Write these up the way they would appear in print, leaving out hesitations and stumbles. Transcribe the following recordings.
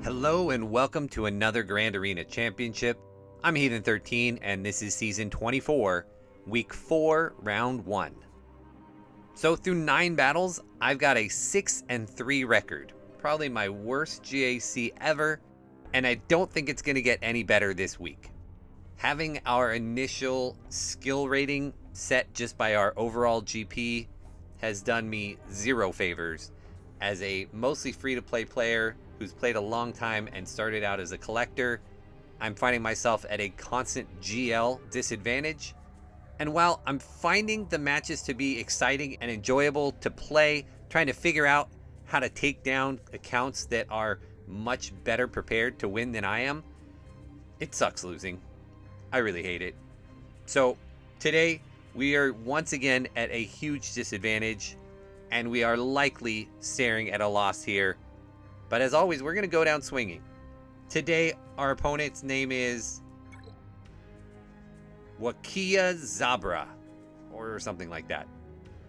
Hello and welcome to another Grand Arena Championship. I'm Heathen13 and this is Season 24, Week 4, Round 1. So through 9 battles, I've got a 6-3 record. Probably my worst GAC ever, and I don't think it's going to get any better this week. Having our initial skill rating set just by our overall GP has done me zero favors. As a mostly free-to-play player who's played a long time and started out as a collector, I'm finding myself at a constant GL disadvantage. And while I'm finding the matches to be exciting and enjoyable to play, trying to figure out how to take down accounts that are much better prepared to win than I am, it sucks losing. I really hate it. So today we are once again at a huge disadvantage, and we are likely staring at a loss here. But as always, we're going to go down swinging. Today, our opponent's name is Wakia Zabra, or something like that.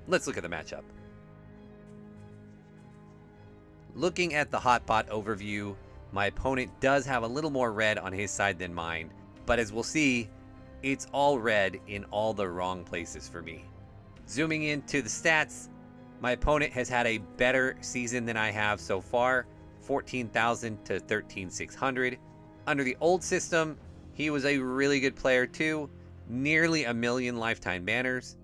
Let's look at the matchup. Looking at the hotbot overview, my opponent does have a little more red on his side than mine, but as we'll see, it's all red in all the wrong places for me. Zooming into the stats, my opponent has had a better season than I have so far, 14,000 to 13,600. Under the old system, he was a really good player too, nearly 1 million lifetime banners.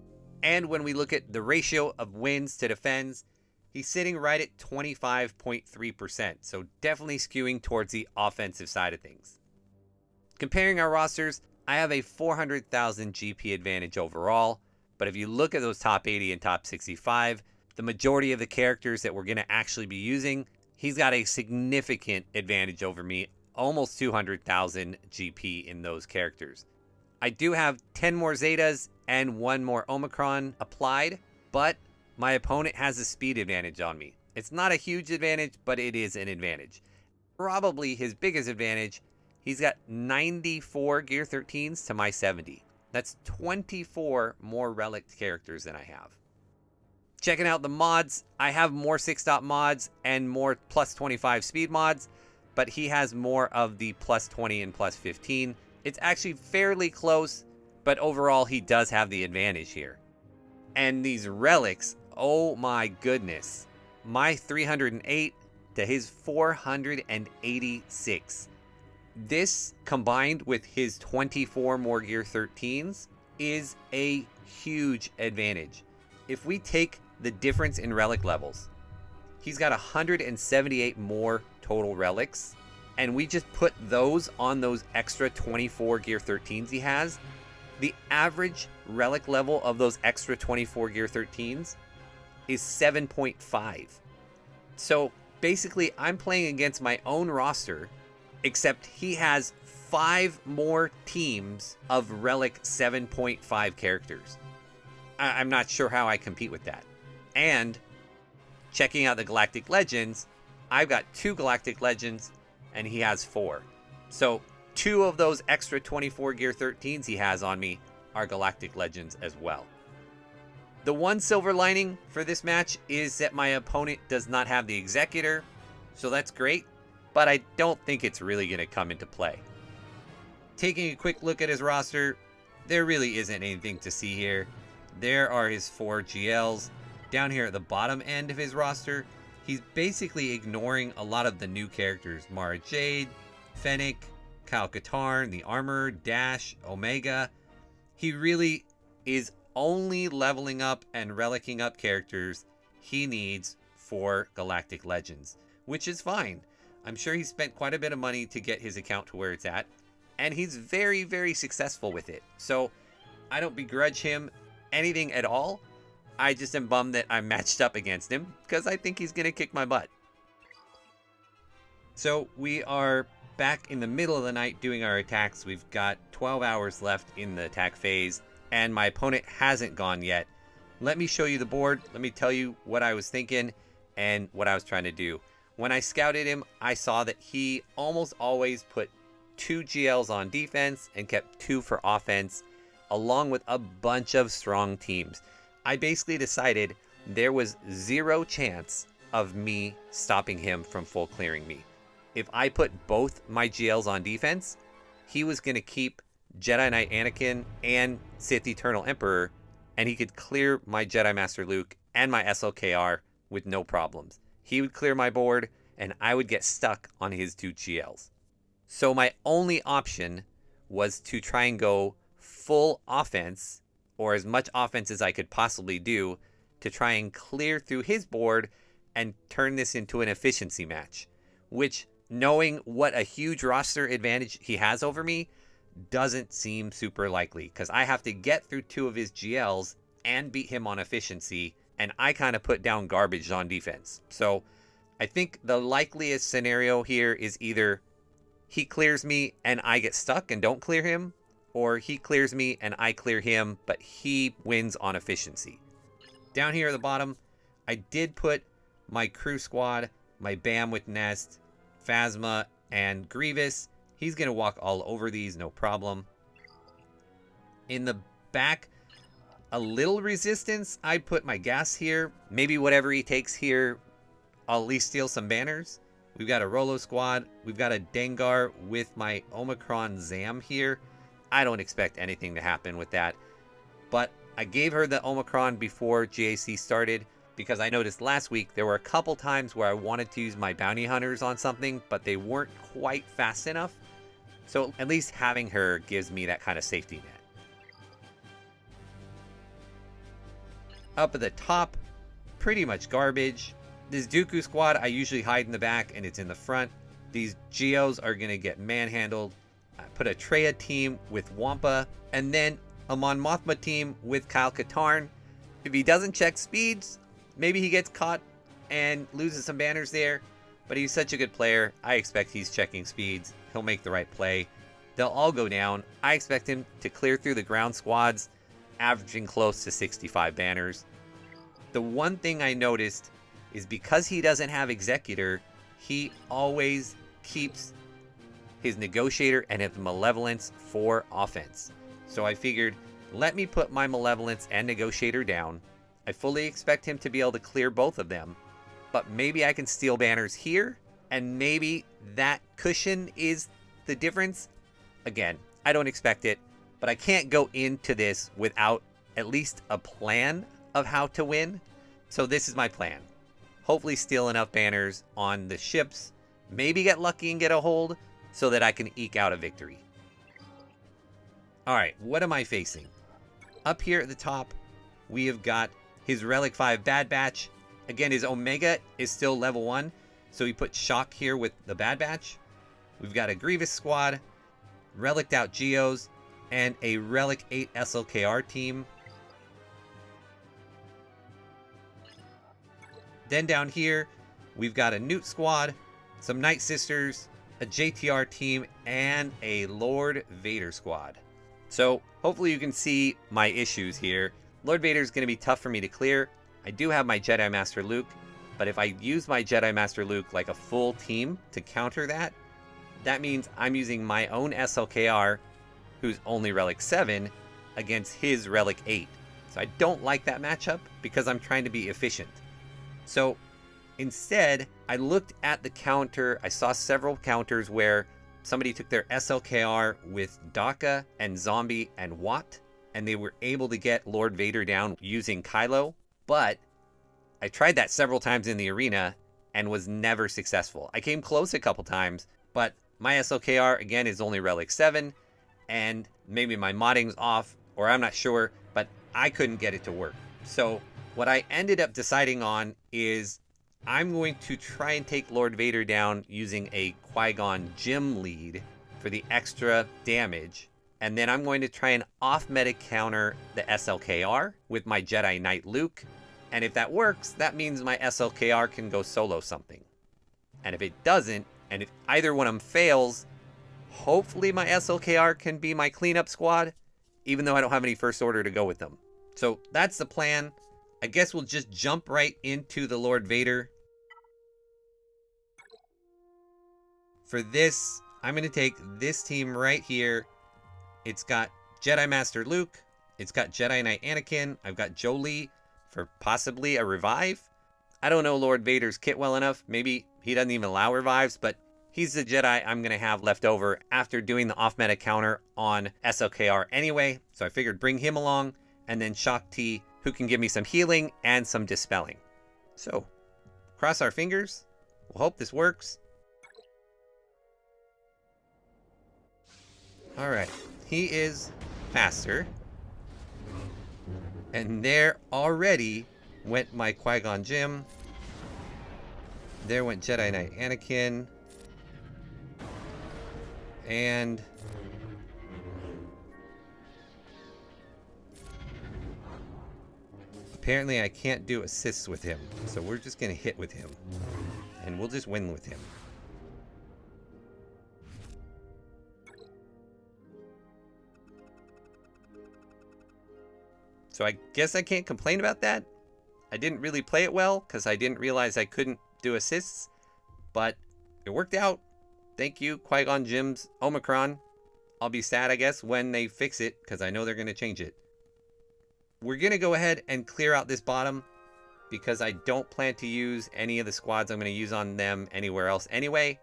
And when we look at the ratio of wins to defends, he's sitting right at 25.3%, so definitely skewing towards the offensive side of things. Comparing our rosters, I have a 400,000 GP advantage overall, but if you look at those top 80 and top 65, the majority of the characters that we're going to actually be using, he's got a significant advantage over me, almost 200,000 GP in those characters. I do have 10 more Zetas and 1 more Omicron applied, but my opponent has a speed advantage on me. It's not a huge advantage, but it is an advantage. Probably his biggest advantage, he's got 94 Gear 13s to my 70. That's 24 more relic characters than I have. Checking out the mods, I have more 6-dot mods and more plus 25 speed mods, but he has more of the plus 20 and plus 15. It's actually fairly close, but overall he does have the advantage here. And these relics, oh my goodness. My 308 to his 486. This combined with his 24 more Gear 13s is a huge advantage. If we take the difference in relic levels, he's got 178 more total relics, and we just put those on those extra 24 Gear 13s he has. The average relic level of those extra 24 Gear 13s is 7.5. So basically I'm playing against my own roster, except he has 5 more teams of relic 7.5 characters. I'm not sure how I compete with that. And checking out the Galactic Legends, I've got 2 Galactic Legends and he has 4. So 2 of those extra 24 Gear 13s he has on me are Galactic Legends as well. The one silver lining for this match is that my opponent does not have the Executor, so that's great, but I don't think it's really going to come into play. Taking a quick look at his roster, there really isn't anything to see here. There are his 4 GLs. Down here at the bottom end of his roster, he's basically ignoring a lot of the new characters. Mara Jade, Fennec, Kyle Katarn, the Armor, Dash, Omega. He really is only leveling up and relicking up characters he needs for Galactic Legends, which is fine. I'm sure he spent quite a bit of money to get his account to where it's at, and he's very, very successful with it. So I don't begrudge him anything at all. I just am bummed that I'm matched up against him because I think he's going to kick my butt. So we are back in the middle of the night doing our attacks. We've got 12 hours left in the attack phase, and my opponent hasn't gone yet. Let me show you the board. Let me tell you what I was thinking and what I was trying to do. When I scouted him, I saw that he almost always put 2 GLs on defense and kept 2 for offense, along with a bunch of strong teams. I basically decided there was 0 chance of me stopping him from full clearing me. if I put both my GLs on defense, he was going to keep Jedi Knight Anakin and Sith Eternal Emperor, and he could clear my Jedi Master Luke and my SLKR with no problems. He would clear my board, and I would get stuck on his 2 GLs. So my only option was to try and go full offense, or as much offense as I could possibly do, to try and clear through his board and turn this into an efficiency match, which, knowing what a huge roster advantage he has over me, doesn't seem super likely, because I have to get through 2 of his GLs and beat him on efficiency, and I kind of put down garbage on defense. So I think the likeliest scenario here is either he clears me and I get stuck and don't clear him, or he clears me and I clear him, but he wins on efficiency. Down here at the bottom, I did put my crew squad, my Bam with Nest, Phasma, and Grievous. He's going to walk all over these, no problem. In the back, a little resistance. I'd put my gas here. Maybe whatever he takes here, I'll at least steal some banners. We've got a Rolo squad. We've got a Dengar with my Omicron Zam here. I don't expect anything to happen with that. But I gave her the Omicron before GAC started, because I noticed last week there were a couple times where I wanted to use my bounty hunters on something, but they weren't quite fast enough. So at least having her gives me that kind of safety net. Up at the top, pretty much garbage. This Dooku squad, I usually hide in the back and it's in the front. These Geos are going to get manhandled. I put a Treya team with Wampa, and then a Mon Mothma team with Kyle Katarn. If he doesn't check speeds, maybe he gets caught and loses some banners there, but he's such a good player. I expect he's checking speeds. He'll make the right play. They'll all go down. I expect him to clear through the ground squads, averaging close to 65 banners. The one thing I noticed is because he doesn't have Executor, he always keeps his Negotiator and his Malevolence for offense. So I figured, let me put my Malevolence and Negotiator down. I fully expect him to be able to clear both of them, but maybe I can steal banners here, and maybe that cushion is the difference. Again, I don't expect it, but I can't go into this without at least a plan of how to win. So this is my plan. Hopefully steal enough banners on the ships, maybe get lucky and get a hold so that I can eke out a victory. All right, what am I facing? Up here at the top, we have got his Relic 5 Bad Batch. Again, his Omega is still level 1, so he put Shock here with the Bad Batch. We've got a Grievous squad, Reliced out Geos, and a Relic 8 SLKR team. Then down here, we've got a Newt squad, some Night Sisters, a JTR team, and a Lord Vader squad. So hopefully you can see my issues here. Lord Vader is going to be tough for me to clear. I do have my Jedi Master Luke, but if I use my Jedi Master Luke like a full team to counter that, that means I'm using my own SLKR, who's only Relic 7, against his Relic 8. So I don't like that matchup because I'm trying to be efficient. So instead, I looked at the counter. I saw several counters where somebody took their SLKR with Daka and Zombie and Watt, and they were able to get Lord Vader down using Kylo. But I tried that several times in the arena and was never successful. I came close a couple times, but my SLKR, again, is only Relic 7, and maybe my modding's off, or I'm not sure, but I couldn't get it to work. So what I ended up deciding on is I'm going to try and take Lord Vader down using a Qui-Gon Jinn lead for the extra damage. And then I'm going to try and off-meta counter the SLKR with my Jedi Knight Luke. And if that works, that means my SLKR can go solo something. And if it doesn't, and if either one of them fails, hopefully my SLKR can be my cleanup squad, even though I don't have any first order to go with them. So that's the plan. I guess we'll just jump right into the Lord Vader. For this, I'm going to take this team right here. It's got Jedi Master Luke. It's got Jedi Knight Anakin. I've got Jolee for possibly a revive. I don't know Lord Vader's kit well enough. Maybe he doesn't even allow revives, but He's the Jedi I'm going to have left over after doing the off-meta counter on SLKR anyway, so I figured bring him along, and then Shaak Ti, who can give me some healing and some dispelling. So, cross our fingers. We'll hope this works. Alright, he is faster. And there already went my Qui-Gon Jinn. There went Jedi Knight Anakin. And apparently I can't do assists with him, so we're just gonna hit with him. And we'll just win with him. So I guess I can't complain about that. I didn't really play it well because I didn't realize I couldn't do assists, but it worked out. Thank you, Qui-Gon Jinn's Omicron. I'll be sad, I guess, when they fix it, because I know they're going to change it. We're going to go ahead and clear out this bottom, because I don't plan to use any of the squads I'm going to use on them anywhere else anyway.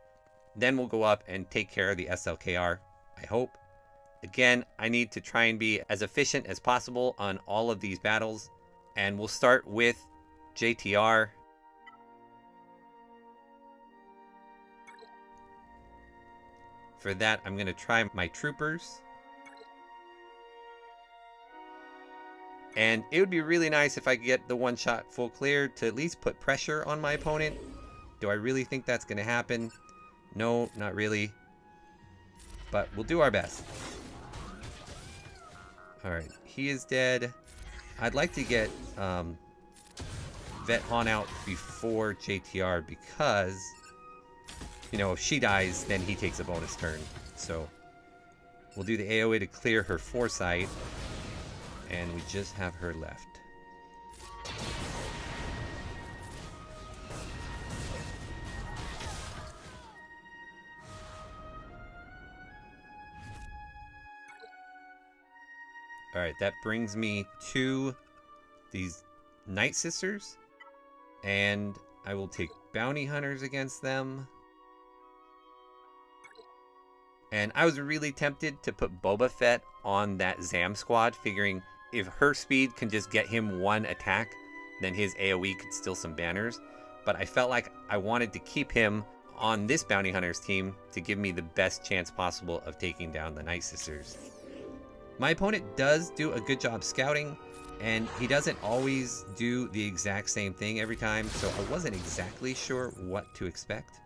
Then we'll go up and take care of the SLKR, I hope. Again, I need to try and be as efficient as possible on all of these battles. And we'll start with JTR. For that, I'm going to try my troopers. And it would be really nice if I could get the one-shot full clear to at least put pressure on my opponent. Do I really think that's going to happen? No, not really. But we'll do our best. Alright, he is dead. I'd like to get Vet Han out before JTR because, you know, if she dies, then he takes a bonus turn. So we'll do the AoE to clear her foresight. And we just have her left. Alright, that brings me to these Night Sisters. And I will take Bounty Hunters against them. And I was really tempted to put Boba Fett on that Zam squad, figuring if her speed can just get him one attack, then his AoE could steal some banners. But I felt like I wanted to keep him on this Bounty Hunters team to give me the best chance possible of taking down the Night Sisters. My opponent does do a good job scouting, and he doesn't always do the exact same thing every time, so I wasn't exactly sure what to expect.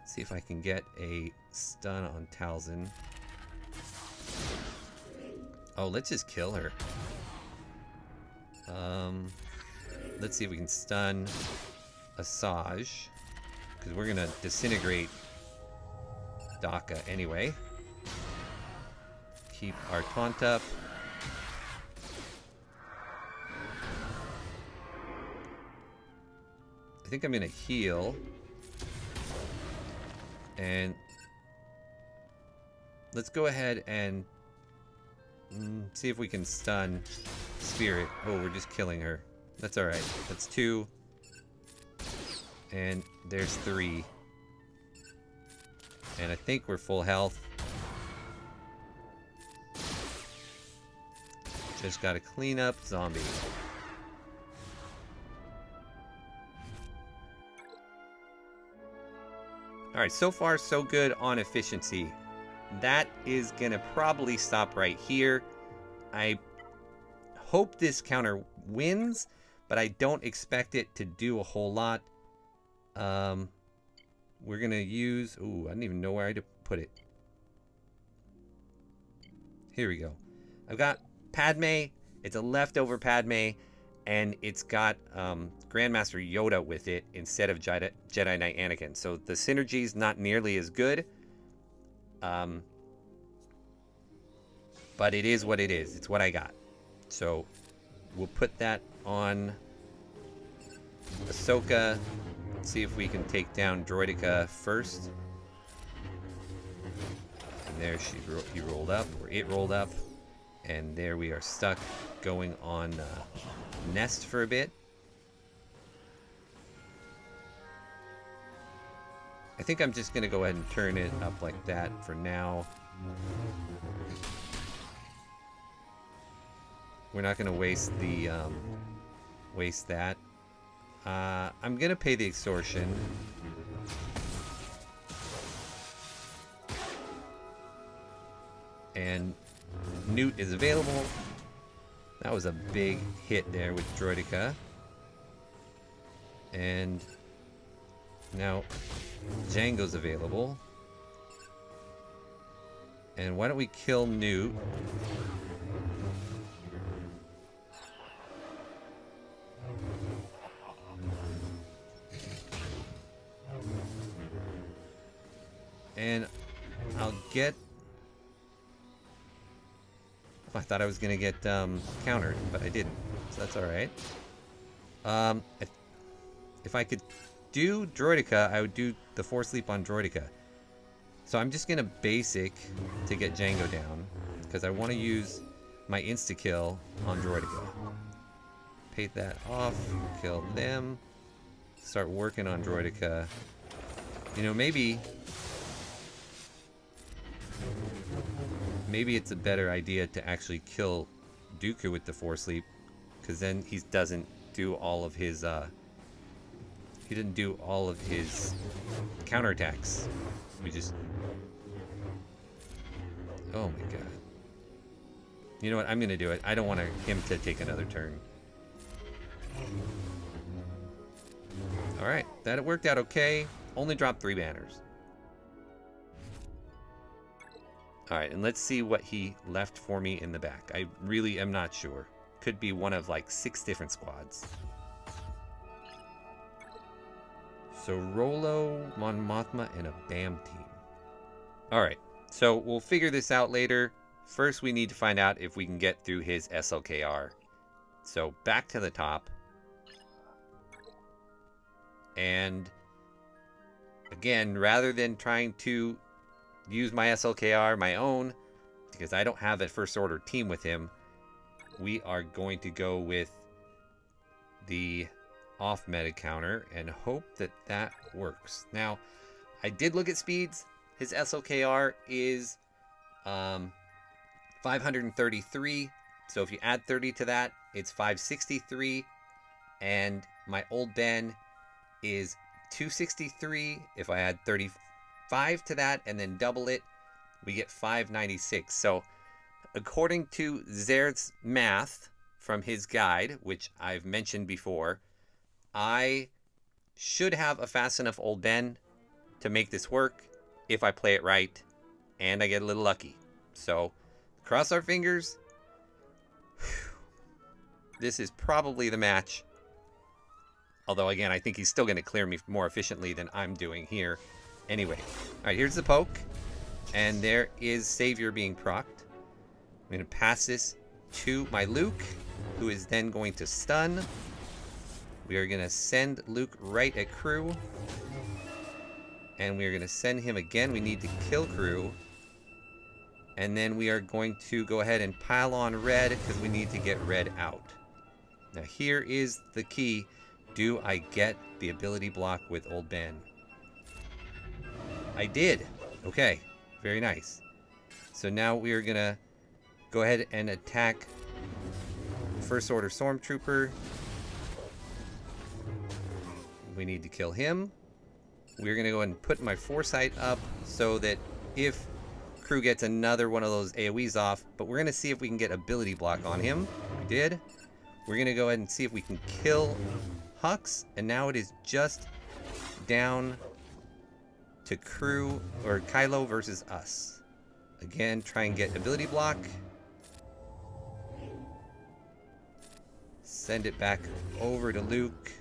See if I can get a stun on Talzin. Oh, let's just kill her. Let's see if we can stun Asajj, because we're gonna disintegrate Daka anyway. Keep our taunt up. I think I'm gonna heal. And let's go ahead and see if we can stun Spirit. Oh, we're just killing her. That's alright. That's 2. And there's 3. And I think we're full health. Just gotta clean up zombie. Alright, so far so good on efficiency. That is gonna probably stop right here. I hope this counter wins, but I don't expect it to do a whole lot. We're gonna use... Ooh, I don't even know where to put it. Here we go. I've got Padme. It's a leftover Padme, and it's got Grandmaster Yoda with it instead of Jedi Knight Anakin. So the synergy's not nearly as good. But it is what it is. It's what I got. So we'll put that on Ahsoka. See if we can take down Droideka first. And there he rolled up, or it rolled up. And there we are stuck going on Nest for a bit. I think I'm just going to go ahead and turn it up like that for now. We're not going to waste the that. I'm going to pay the extortion. And Newt is available. That was a big hit there with Droideka. And now Django's available. And why don't we kill Newt? And I'll get... I thought I was going to get countered, but I didn't. So that's alright. If I could do Droideka, I would do the Force Leap on Droideka. So I'm just going to basic to get Django down, because I want to use my insta-kill on Droideka. Pay that off, kill them, start working on Droideka. You know, maybe it's a better idea to actually kill Dooku with the Force Leap, because then he doesn't do all of his he didn't do all of his counterattacks. We just... Oh my god. You know what? I'm gonna do it. I don't want him to take another turn. Alright, that worked out okay. Only dropped 3 banners. Alright, and let's see what he left for me in the back. I really am not sure. Could be one of like 6 different squads. So Rolo, Mon Mothma, and a BAM team. Alright, so we'll figure this out later. First we need to find out if we can get through his SLKR. So back to the top. And again, rather than trying to use my SLKR, my own, because I don't have a first order team with him, we are going to go with the off meta counter and hope that that works. Now, I did look at speeds. His SLKR is 533. So if you add 30 to that, it's 563. And my old Ben is 263. If I add 35 to that and then double it, we get 596. So according to Zerth's math from his guide, which I've mentioned before, I should have a fast enough old Ben to make this work if I play it right and I get a little lucky. So cross our fingers. This is probably the match. Although, again, I think he's still going to clear me more efficiently than I'm doing here. Anyway. Alright, here's the poke. And there is Savior being procced. I'm going to pass this to my Luke, who is then going to stun. We are going to send Luke right at Crew. And we are going to send him again. We need to kill Crew. And then we are going to go ahead and pile on Red, because we need to get Red out. Now here is the key. Do I get the ability block with Old Ben? I did. Okay. Very nice. So now we are going to go ahead and attack First Order Stormtrooper. We need to kill him. We're going to go ahead and put my Foresight up so that if Crew gets another one of those AoEs off, but we're going to see if we can get ability block on him. We did. We're going to go ahead and see if we can kill Hux, and now it is just down to Crew or Kylo versus us. Again, try and get ability block. Send it back over to Luke.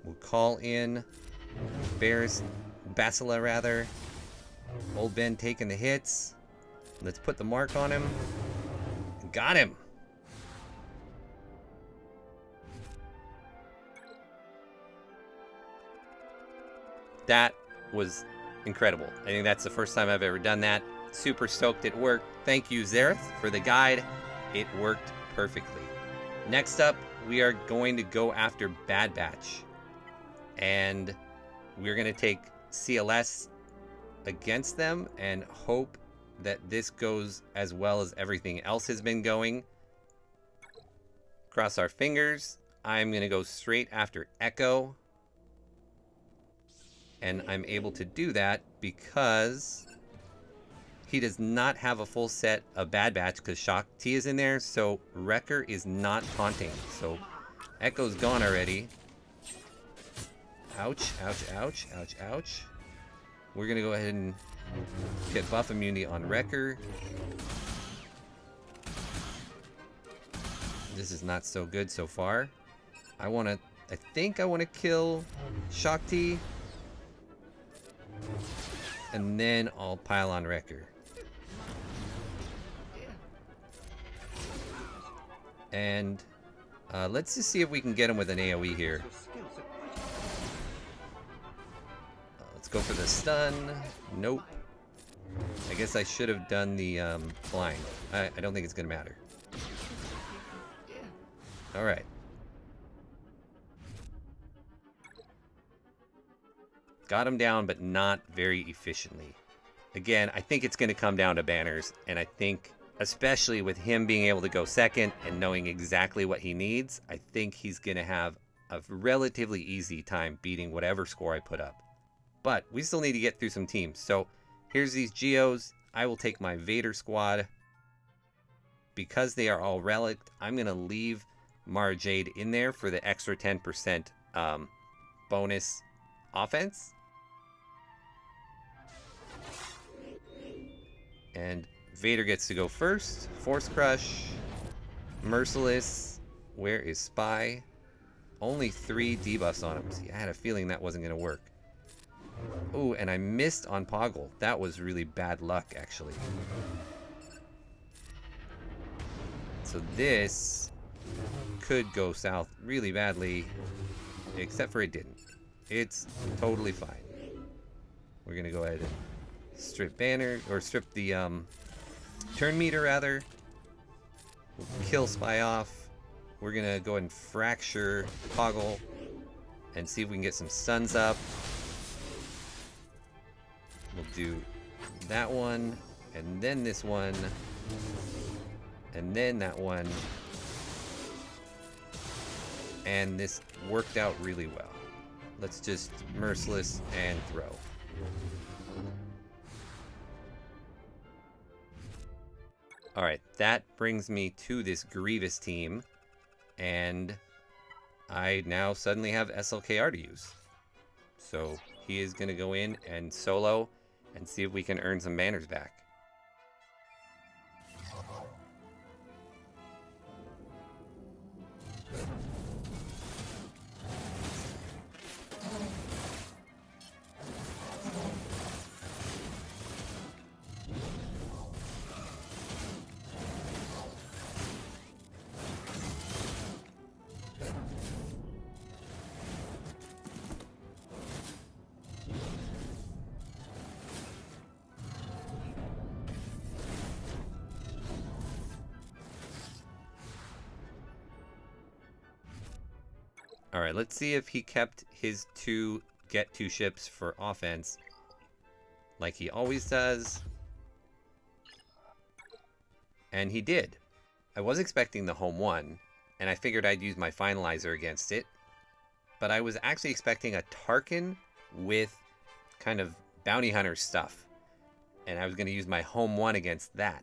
We'll call in Basila rather. Old Ben taking the hits. Let's put the mark on him. Got him. That was incredible. I think that's the first time I've ever done that. Super stoked it worked. Thank you, Zerth, for the guide. It worked perfectly. Next up, we are going to go after Bad Batch. And we're going to take CLS against them and hope that this goes as well as everything else has been going. Cross our fingers. I'm going to go straight after Echo. And I'm able to do that because he does not have a full set of Bad Batch because Shock T is in there. So Wrecker is not taunting. So Echo's gone already. Ouch, ouch, ouch, ouch, ouch. We're going to go ahead and get buff immunity on Wrecker. This is not so good so far. I think I want to kill Shock T. And then I'll pile on Wrecker. And let's just see if we can get him with an AoE here. Let's go for the stun. Nope. I guess I should have done the blind. I don't think it's going to matter. Alright. Got him down, but not very efficiently. Again, I think it's going to come down to banners, and I think, especially with him being able to go second and knowing exactly what he needs, I think he's going to have a relatively easy time beating whatever score I put up. But we still need to get through some teams. So here's these Geos. I will take my Vader squad. Because they are all relicked, I'm going to leave Mara Jade in there for the extra 10% bonus offense. And Vader gets to go first. Force Crush. Merciless. Where is Spy? Only 3 debuffs on him. See, I had a feeling that wasn't going to work. Ooh, and I missed on Poggle. That was really bad luck, actually. So this could go south really badly, except for it didn't. It's totally fine. We're going to go ahead and strip banner, or strip the turn meter rather. We'll kill Spy off. We're going to go ahead and fracture Poggle and see if we can get some stuns up. We'll do that one, and then this one, and then that one. And this worked out really well. Let's just Merciless and throw. Alright, that brings me to this Grievous team, and I now suddenly have SLKR to use. So he is going to go in and solo and see if we can earn some banners back. Alright, let's see if he kept his get two ships for offense like he always does. And he did. I was expecting the home one, and I figured I'd use my finalizer against it. But I was actually expecting a Tarkin with kind of bounty hunter stuff. And I was going to use my home one against that.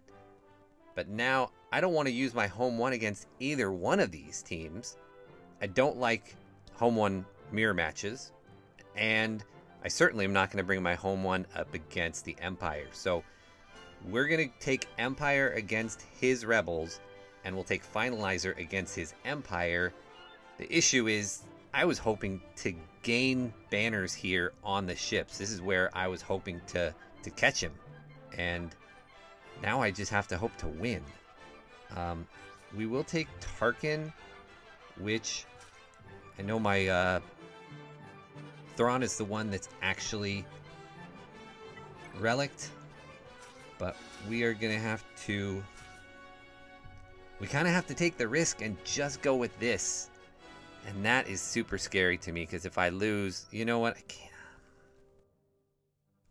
But now I don't want to use my home one against either one of these teams. I don't like home one mirror matches, and I certainly am not going to bring my home one up against the Empire. So we're going to take Empire against his Rebels, and we'll take Finalizer against his Empire. The issue is I was hoping to gain banners here on the ships. This is where I was hoping to catch him, and now I just have to hope to win. We will take Tarkin, which I know my Thrawn is the one that's actually relicked, but we are gonna have to. We kind of have to take the risk and just go with this, and that is super scary to me because if I lose, you know what? I can't.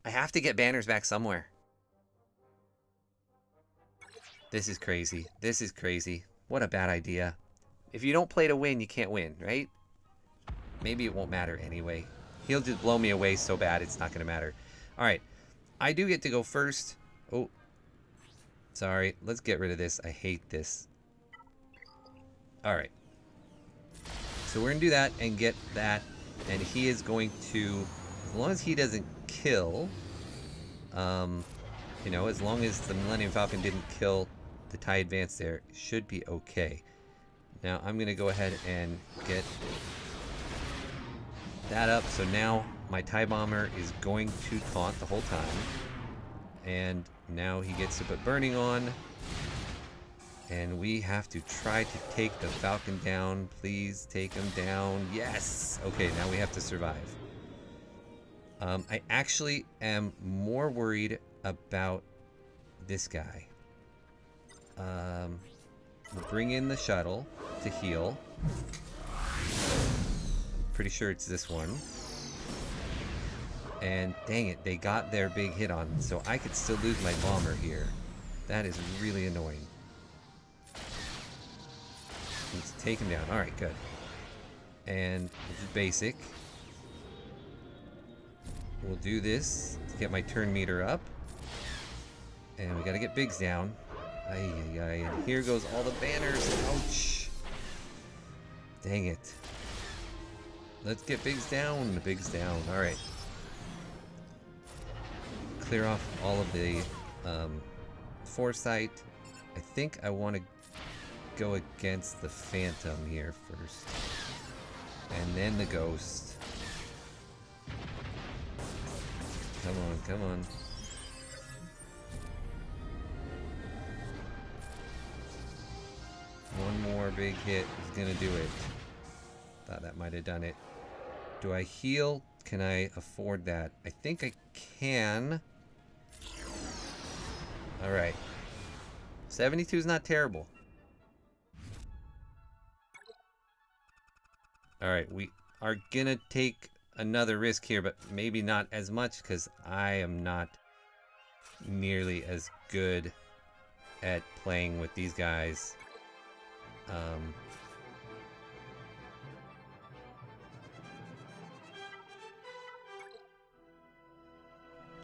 I have to get banners back somewhere. This is crazy. This is crazy. What a bad idea. If you don't play to win, you can't win, right? Maybe it won't matter anyway. He'll just blow me away so bad it's not going to matter. All right. I do get to go first. Oh. Sorry. Let's get rid of this. I hate this. All right. So we're going to do that and get that. And he is going to, as long as he doesn't kill, you know, as long as the Millennium Falcon didn't kill the TIE Advance there, it should be okay. Now I'm going to go ahead and get that up. So now my TIE Bomber is going to taunt the whole time. And now he gets to put burning on. And we have to try to take the Falcon down. Please take him down. Yes! Okay, now we have to survive. I actually am more worried about this guy. We'll bring in the shuttle to heal. Pretty sure it's this one. And dang it, they got their big hit on, so I could still lose my bomber here. That is really annoying. Let's take him down. Alright, good. And this is basic. We'll do this to get my turn meter up. And we gotta get bigs down. Ay, ay, ay. And here goes all the banners. Ouch. Dang it. Let's get bigs down. Bigs down. Alright. Clear off all of the foresight. I think I want to go against the Phantom here first. And then the Ghost. Come on, come on. One more big hit is gonna do it. Thought that might have done it. Do I heal? Can I afford that? I think I can. Alright. 72 is not terrible. Alright, we are gonna take another risk here, but maybe not as much because I am not nearly as good at playing with these guys.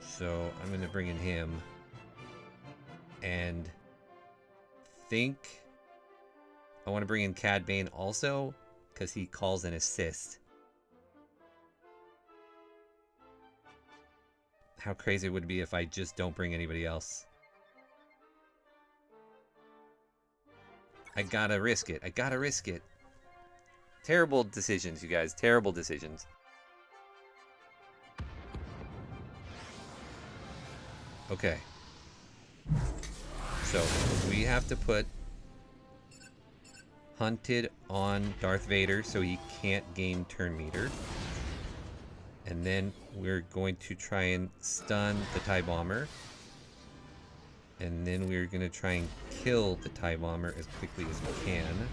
So I'm gonna bring in him and think I want to bring in Cad Bane also because he calls an assist. How crazy would it be if I just don't bring anybody else? I gotta risk it. I gotta risk it. Terrible decisions, you guys. Terrible decisions. Okay. So, we have to put Hunted on Darth Vader so he can't gain turn meter. And then we're going to try and stun the TIE Bomber. And then we're going to try and kill the TIE Bomber as quickly as we can.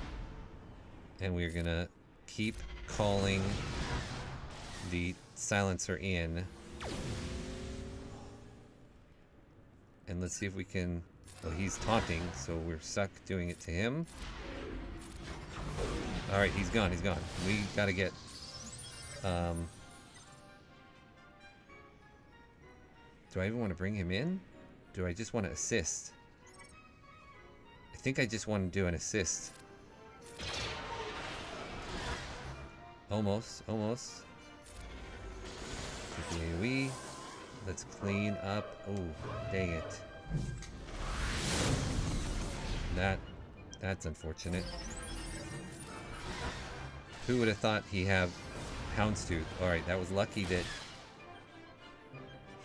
And we're going to keep calling the silencer in. And let's see if we can... Well, he's taunting, so we're stuck doing it to him. Alright, he's gone, he's gone. We gotta get... Do I even want to bring him in? Do I just want to assist? I think I just want to do an assist. Almost, almost. Get the AoE. Let's clean up. Oh, dang it. That's unfortunate. Who would have thought he have Houndstooth? Alright, that was lucky that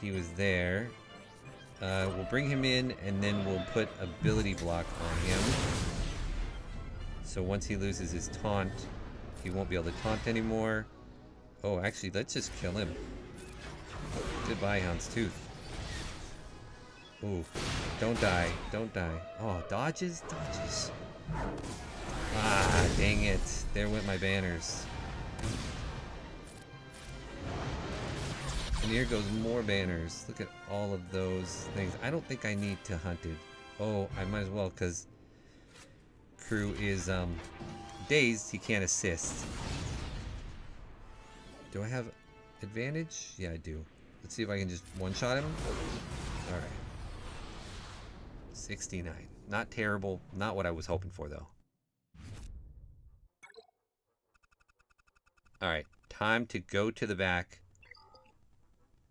he was there. We'll bring him in and then we'll put ability block on him. So once he loses his taunt, he won't be able to taunt anymore. Oh, actually, let's just kill him. Goodbye, Houndstooth. Ooh, don't die, don't die. Oh, dodges, dodges. Ah, dang it. There went my banners. And here goes more banners. Look at all of those things. I don't think I need to hunt it. Oh, I might as well, because crew is dazed. He can't assist. Do I have advantage? Yeah, I do. Let's see if I can just one-shot him. Alright. 69. Not terrible. Not what I was hoping for, though. Alright. Time to go to the back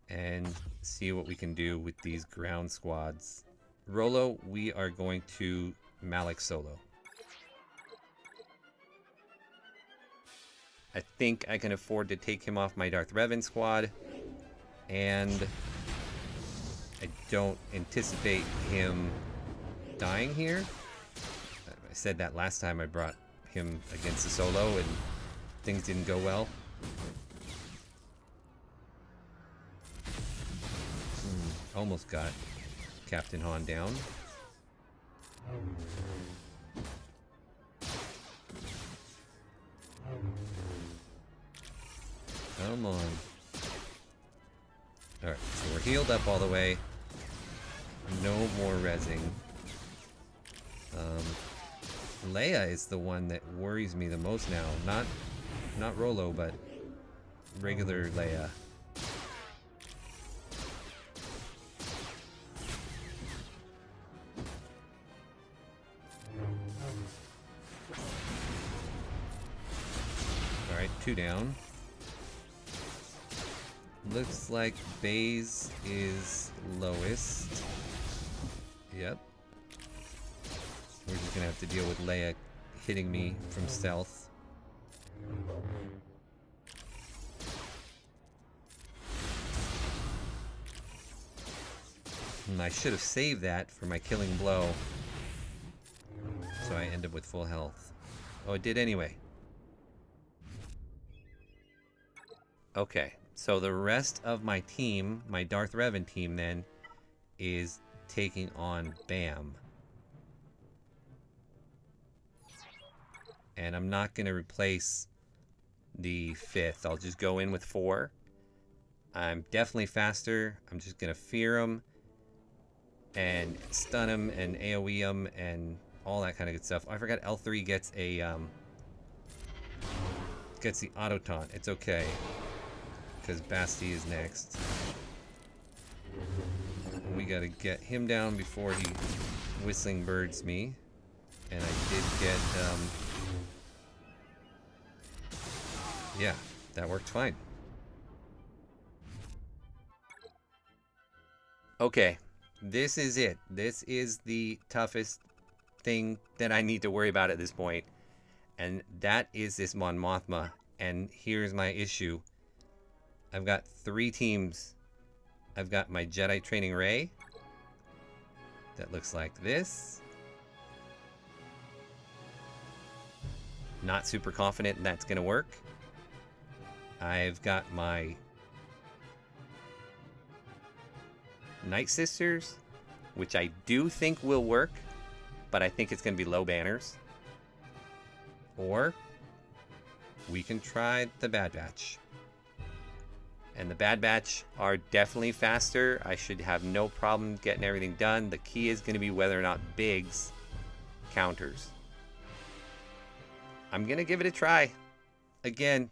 and see what we can do with these ground squads. Rolo, we are going to Malik solo. I think I can afford to take him off my Darth Revan squad, and I don't anticipate him dying here. I said that last time I brought him against the solo and things didn't go well. Almost got Captain Han down. Come on. Alright, so we're healed up all the way. No more rezzing. Leia is the one that worries me the most now. Not Rolo, but regular Leia. Alright, 2 down. Looks like Baze is lowest. Yep. We're just gonna have to deal with Leia hitting me from stealth. And I should have saved that for my killing blow. So I end up with full health. Oh, it did anyway. Okay. So the rest of my team, my Darth Revan team then, is taking on Bam. And I'm not going to replace the 5th. I'll just go in with 4. I'm definitely faster. I'm just going to fear him and stun him and AoE him and all that kind of good stuff. I forgot L3 gets a gets the auto taunt. It's okay, because Basti is next. We gotta get him down before he whistling birds me. And I did get, yeah, that worked fine. Okay, this is it. This is the toughest thing that I need to worry about at this point. And that is this Mon Mothma. And here's my issue. I've got 3 teams. I've got my Jedi Training Rey. That looks like this. Not super confident that's going to work. I've got my Night Sisters, which I do think will work, but I think it's going to be low banners. Or we can try the Bad Batch. And the Bad Batch are definitely faster. I should have no problem getting everything done. The key is going to be whether or not Biggs counters. I'm going to give it a try. Again,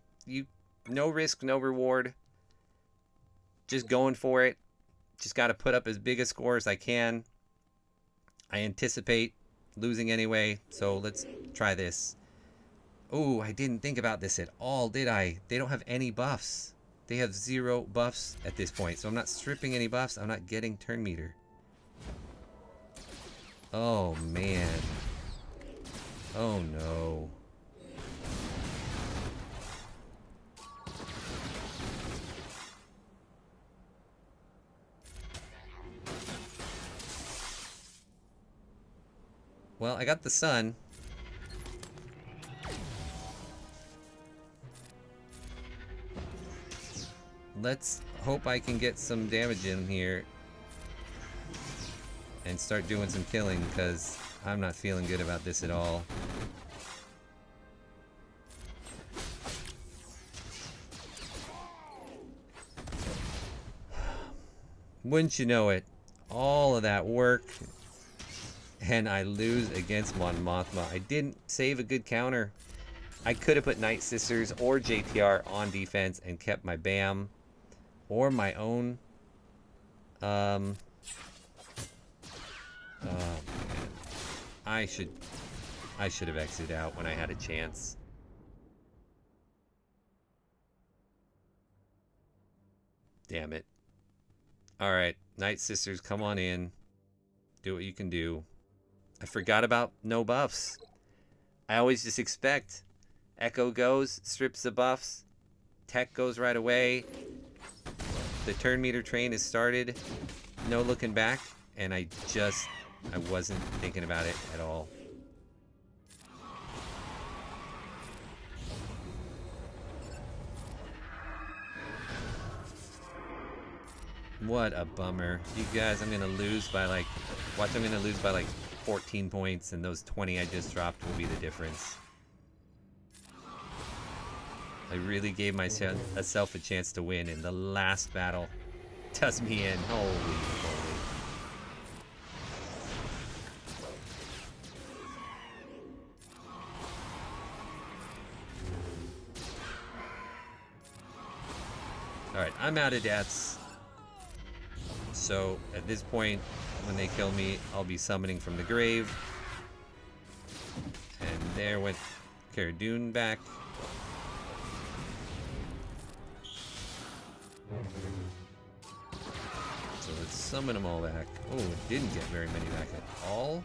no risk, no reward. Just going for it. Just got to put up as big a score as I can. I anticipate losing anyway, so let's try this. Oh, I didn't think about this at all, did I? They don't have any buffs. They have 0 buffs at this point, so I'm not stripping any buffs. I'm not getting turn meter. Oh, man. Oh, no. Well, I got the sun. Let's hope I can get some damage in here and start doing some killing, because I'm not feeling good about this at all. Wouldn't you know it, all of that work, and I lose against Mon Mothma. I didn't save a good counter. I could have put Night Sisters or JTR on defense and kept my BAM or my own. Oh man, I should have exited out when I had a chance. Damn it. All right, Night Sisters, come on in. Do what you can do. I forgot about no buffs. I always just expect Echo goes, strips the buffs, Tech goes right away. The turn meter train is started. No looking back, and I wasn't thinking about it at all. What a bummer. You guys, I'm gonna lose by like, watch, I'm gonna lose by like 14 points, and those 20 I just dropped will be the difference. I really gave myself a chance to win, and the last battle does me in. Holy moly. Alright, I'm out of deaths. So, at this point, when they kill me, I'll be summoning from the grave. And there went Cara Dune back. So let's summon them all back. Oh, it didn't get very many back at all.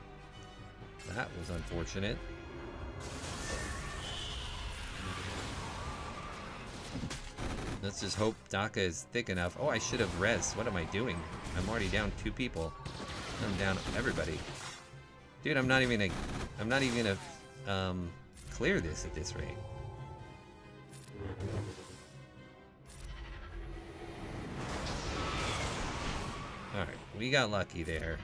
That was unfortunate. Let's just hope Daka is thick enough. Oh, I should have res. What am I doing? I'm already down 2 people. I'm down everybody. Dude, I'm not even gonna clear this at this rate. Alright, we got lucky there.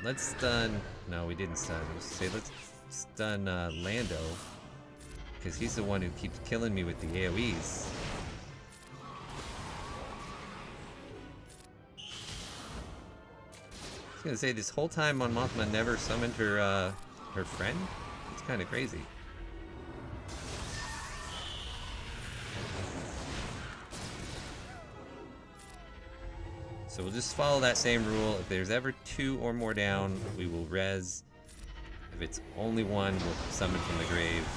Let's stun... No, we didn't stun. Let's stun Lando. Because he's the one who keeps killing me with the AoEs. I was gonna say, this whole time Mon Mothma never summoned her friend? It's kind of crazy. So we'll just follow that same rule. If there's ever 2 or more down, we will res. If it's only 1, we'll summon from the grave.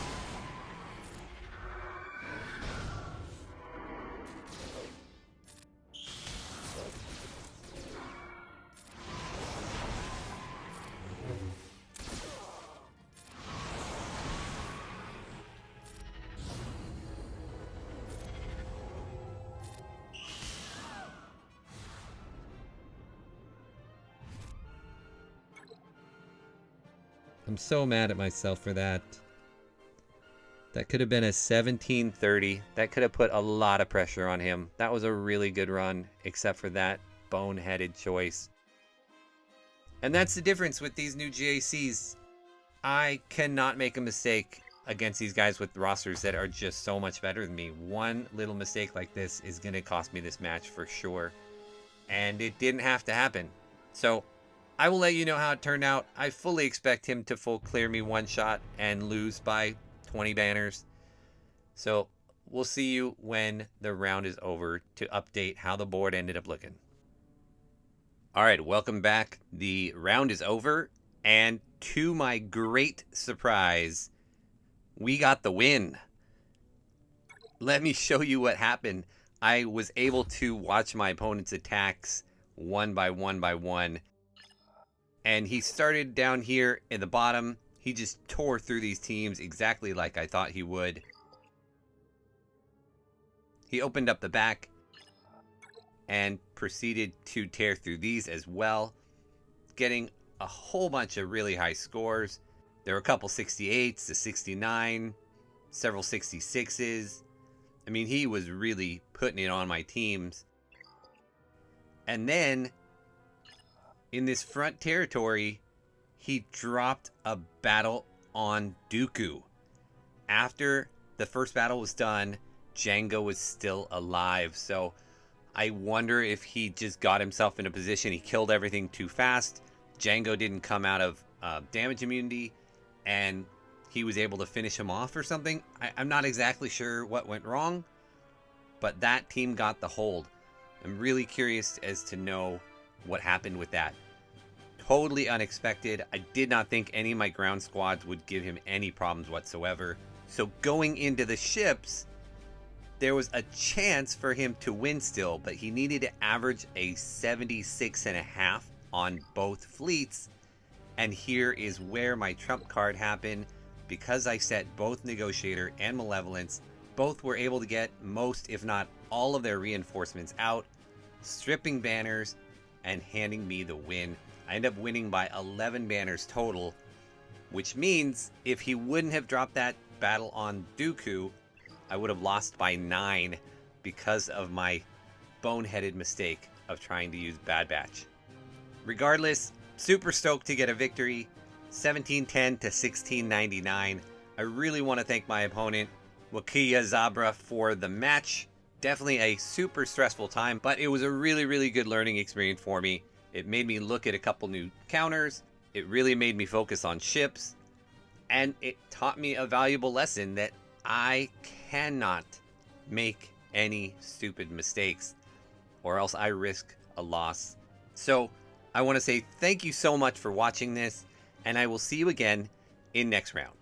I'm so mad at myself for that. That could have been a 1730. That could have put a lot of pressure on him. That was a really good run, except for that boneheaded choice. And that's the difference with these new GACs. I cannot make a mistake against these guys with rosters that are just so much better than me. One little mistake like this is going to cost me this match for sure. And it didn't have to happen. So I will let you know how it turned out. I fully expect him to full clear me one shot and lose by 20 banners. So we'll see you when the round is over to update how the board ended up looking. All right, welcome back. The round is over, and to my great surprise, we got the win. Let me show you what happened. I was able to watch my opponent's attacks one by one. And he started down here in the bottom. He just tore through these teams exactly like I thought he would. He opened up the back and proceeded to tear through these as well, getting a whole bunch of really high scores. There were a couple 68s, a 69, several 66s. I mean, he was really putting it on my teams. And then in this front territory, he dropped a battle on Dooku. After the first battle was done, Jango was still alive. So I wonder if he just got himself in a position, he killed everything too fast. Django didn't come out of damage immunity, and he was able to finish him off or something. I'm not exactly sure what went wrong, but that team got the hold. I'm really curious as to know what happened with that. Totally unexpected. I did not think any of my ground squads would give him any problems whatsoever. So going into the ships, there was a chance for him to win still, but he needed to average a 76.5 on both fleets. And here is where my trump card happened. Because I set both Negotiator and Malevolence, both were able to get most, if not all, of their reinforcements out, stripping banners, and handing me the win. I end up winning by 11 banners total, which means if he wouldn't have dropped that battle on Dooku, I would have lost by 9 because of my boneheaded mistake of trying to use Bad Batch. Regardless, super stoked to get a victory. 1710 to 1699. I really want to thank my opponent, Wakia Zabra, for the match. Definitely a super stressful time, but it was a really good learning experience for me. It made me look at a couple new counters. It really made me focus on ships. And it taught me a valuable lesson that I cannot make any stupid mistakes, or else I risk a loss. So I want to say thank you so much for watching this, and I will see you again in next round.